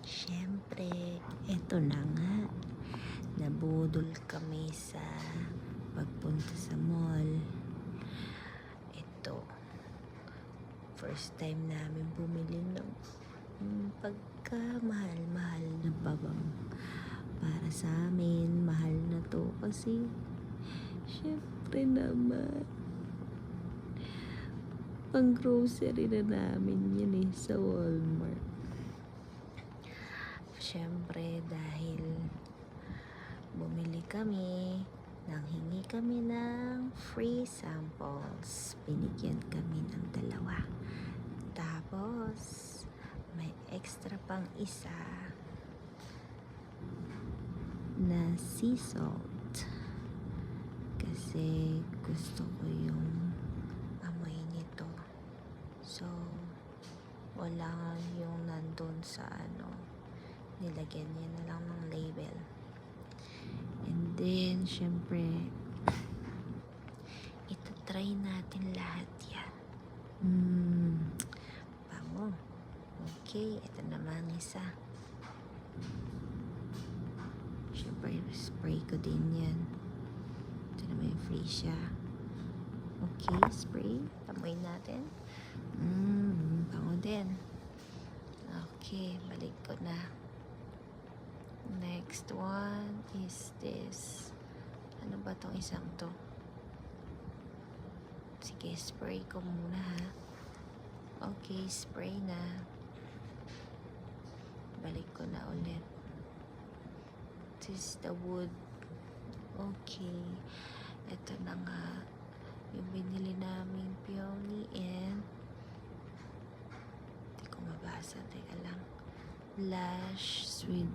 Siyempre, eto na nga. Nabudol kami sa pagpunta sa mall. Ito, first time namin bumili ng pagkamahal-mahal na babang para sa amin. Mahal na to kasi siyempre naman pang grocery na namin yun sa Walmart. Siyempre dahil bumili kami, nanghingi kami ng free samples. Binigyan kami ng 2. Tapos may extra pang isa na sea salt. Kasi gusto ko yung amoy nito. So wala yung nandun sa nilagyan niya na lang ng label. And then, syempre, itatry natin lahat yan. Bango. Okay, ito naman isa. Syempre, spray ko din yan. Ito naman yung free siya. Okay, spray. Tamoy natin. Bango din. Okay, balik ko na. Next one is this. Ano ba tong isang to? Sige, spray ko muna ha. Okay, spray na. Balik ko na ulit. This is the wood. Okay. Ito na nga. Yung binili naming peony and hindi ko mabasa. Teka lang. Lash Sweet.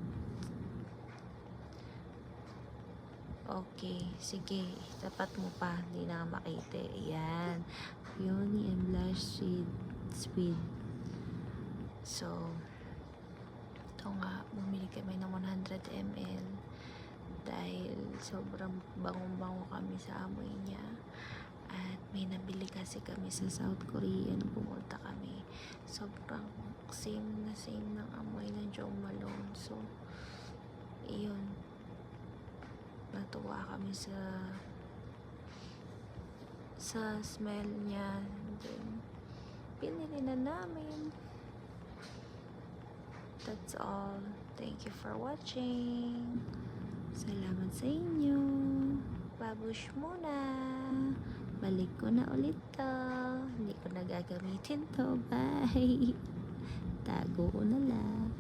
Okay, sige, tapat mo pa, hindi na makita. Ayan, Peony and Blush Sweet. So, ito nga, bumili kami ng 100 ml dahil sobrang bangong-bango kami sa amoy niya. At may nabili kasi kami sa South Korea nung pumunta kami. Sobrang same na same ng amoy ng Jo Malone. So, iyon. Natuwa kami sa smell niya. Then, pinili na namin. That's all. Thank you for watching. Salamat sa inyo. Babush muna. Balik ko na ulit to. Hindi ko na gagamitin to. Bye. Tago ko na lang.